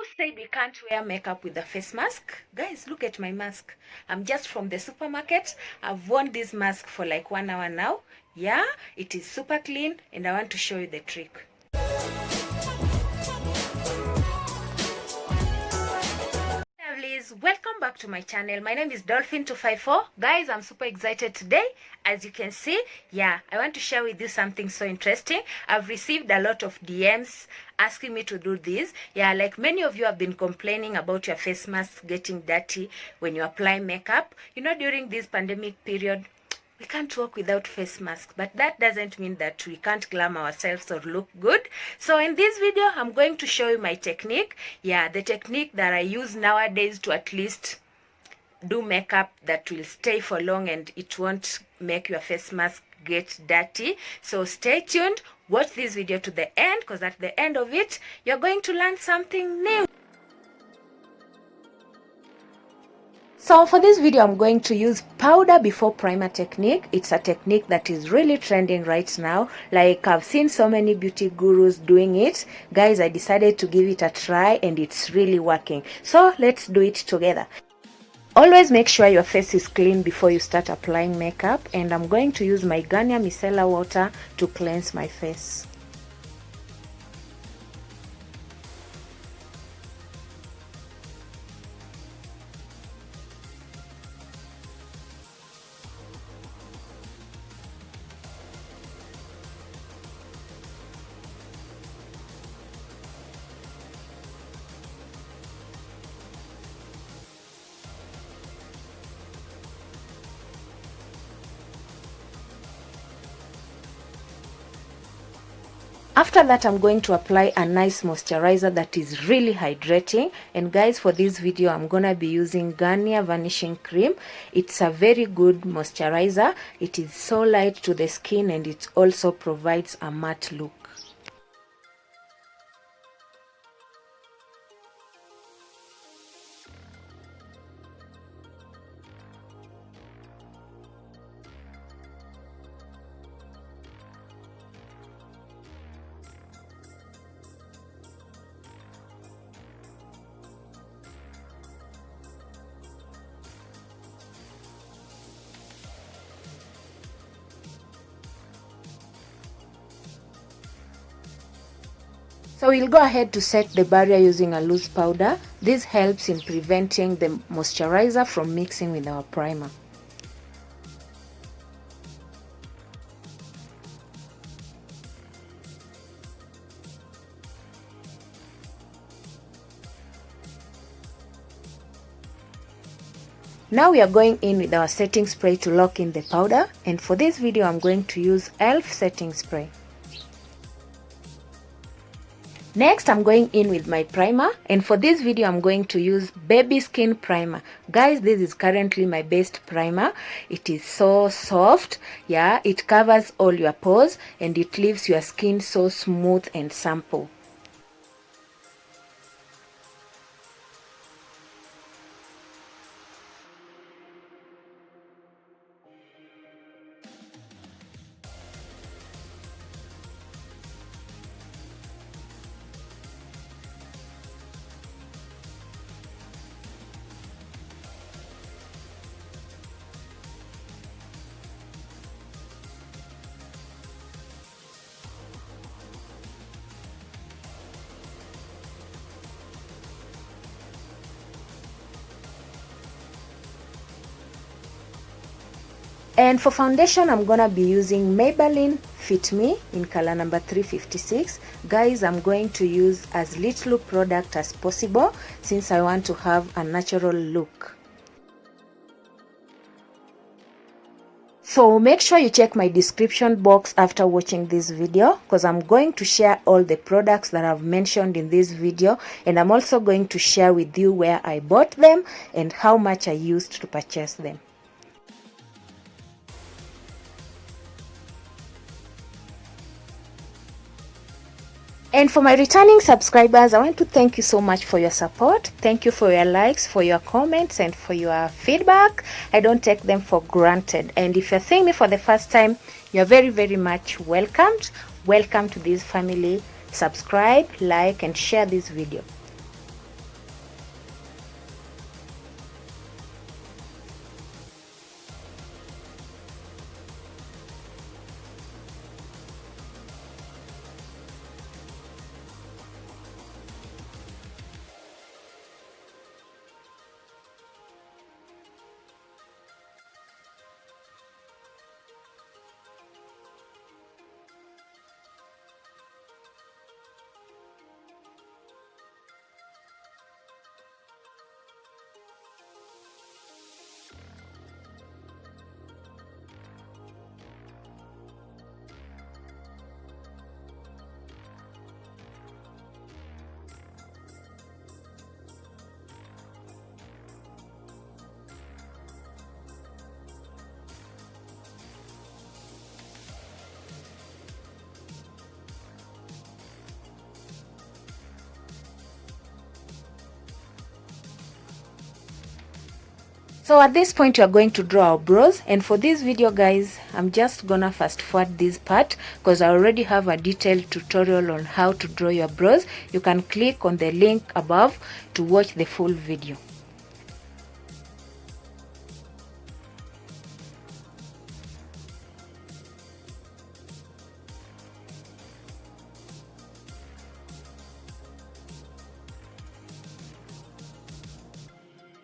Who said we can't wear makeup with a face mask? Guys, look at my mask. I'm just from the supermarket. I've worn this mask for like 1 hour now. Yeah, it is super clean and I want to show you the trick. Welcome back to my channel. My name is Dolphin254. Guys, I'm super excited today. As you can see, yeah, I want to share with you something so interesting. I've received a lot of DMs asking me to do this. Yeah, like many of you have been complaining about your face mask getting dirty when you apply makeup. You know, during this pandemic period, we can't work without face mask, but that doesn't mean that we can't glam ourselves or look good. So in this video, I'm going to show you my technique. Yeah, the technique that I use nowadays to at least do makeup that will stay for long and it won't make your face mask get dirty. So stay tuned, watch this video to the end, because at the end of it, you're going to learn something new. So for this video, I'm going to use powder before primer technique. It's a technique that is really trending right now. Like, I've seen so many beauty gurus doing it. Guys, I decided to give it a try and it's really working. So let's do it together. Always make sure your face is clean before you start applying makeup. And I'm going to use my Garnier Miscelar water to cleanse my face. After that, I'm going to apply a nice moisturizer that is really hydrating. And guys, for this video, I'm gonna be using Garnier Varnishing Cream. It's a very good moisturizer. It is so light to the skin and it also provides a matte look. So we'll go ahead to set the barrier using a loose powder. This helps in preventing the moisturizer from mixing with our primer. Now we are going in with our setting spray to lock in the powder. And for this video, I'm going to use e.l.f. setting spray. Next, I'm going in with my primer, and for this video, I'm going to use Baby Skin Primer. Guys, this is currently my best primer. It is so soft, yeah, it covers all your pores, and it leaves your skin so smooth and supple. And for foundation, I'm gonna be using Maybelline FITme in color number 356. Guys, I'm going to use as little product as possible since I want to have a natural look. So make sure you check my description box after watching this video, because I'm going to share all the products that I've mentioned in this video, and I'm also going to share with you where I bought them and how much I used to purchase them. And for my returning subscribers, I want to thank you so much for your support. Thank you for your likes, for your comments, and for your feedback. I don't take them for granted. And if you're seeing me for the first time, you're very, very much welcomed. Welcome to this family. Subscribe, like, and share this video. So at this point you are going to draw our brows, and for this video guys I'm just gonna fast forward this part because I already have a detailed tutorial on how to draw your brows. You can click on the link above to watch the full video.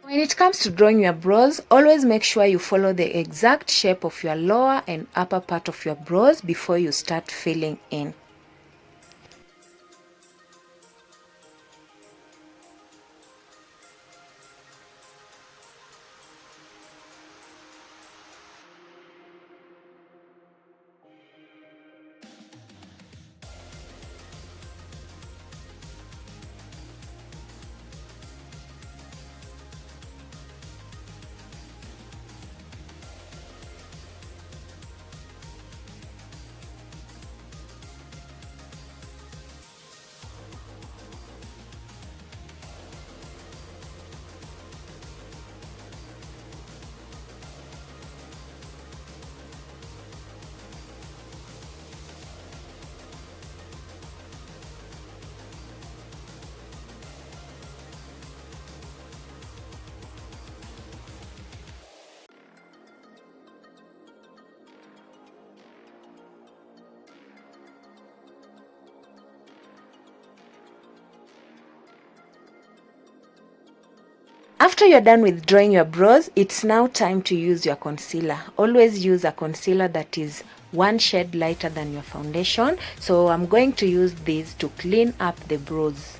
When it comes to drawing your brows, always make sure you follow the exact shape of your lower and upper part of your brows before you start filling in. After you're done with drawing your brows, it's now time to use your concealer. Always use a concealer that is one shade lighter than your foundation. So I'm going to use this to clean up the brows.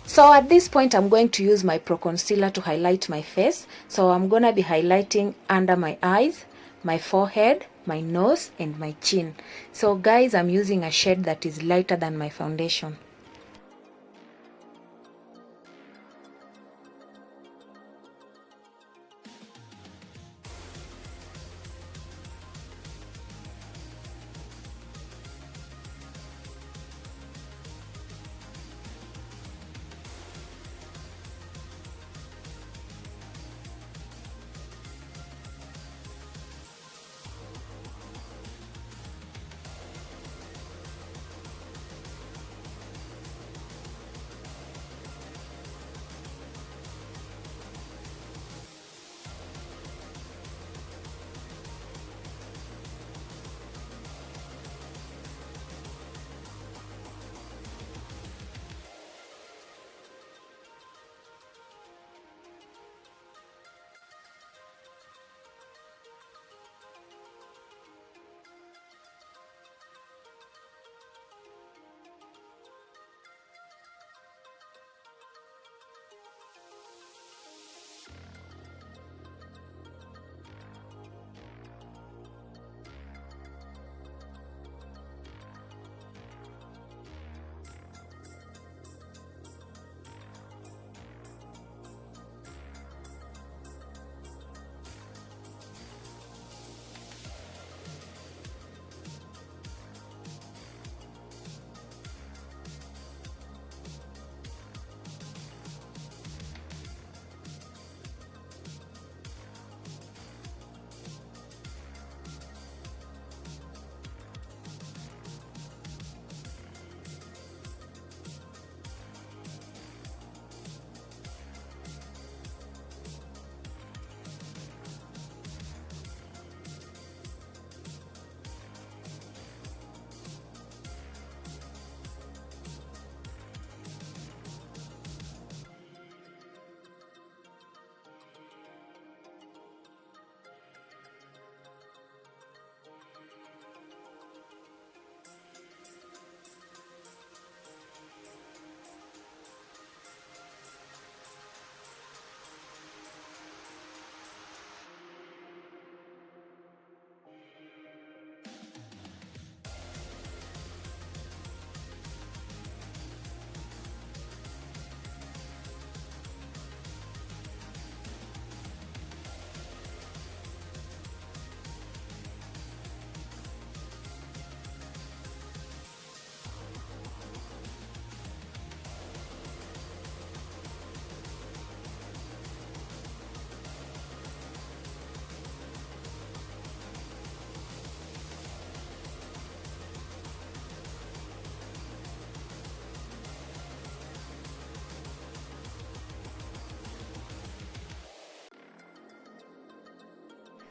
So at this point, I'm going to use my Pro Concealer to highlight my face. So I'm going to be highlighting under my eyes, my forehead, my nose and my chin. So guys, I'm using a shade that is lighter than my foundation.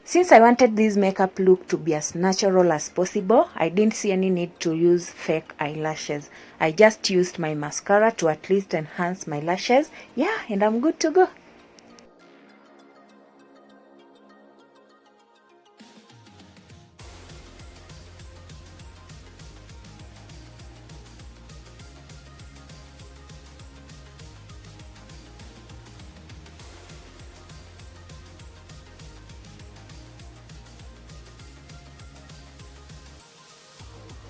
Since I wanted this makeup look to be as natural as possible, I didn't see any need to use fake eyelashes. I just used my mascara to at least enhance my lashes. Yeah, and I'm good to go.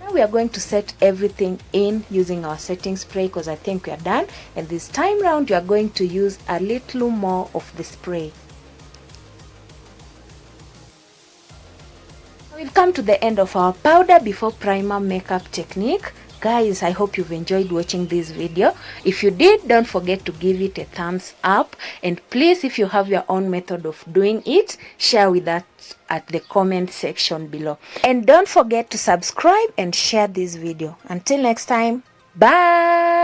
Now we are going to set everything in using our setting spray because I think we are done. And this time round, you are going to use a little more of the spray. We'll come to the end of our powder before primer makeup technique. Guys, I hope you've enjoyed watching this video. If you did, don't forget to give it a thumbs up. And please, if you have your own method of doing it, share with us at the comment section below. And don't forget to subscribe and share this video. Until next time, bye!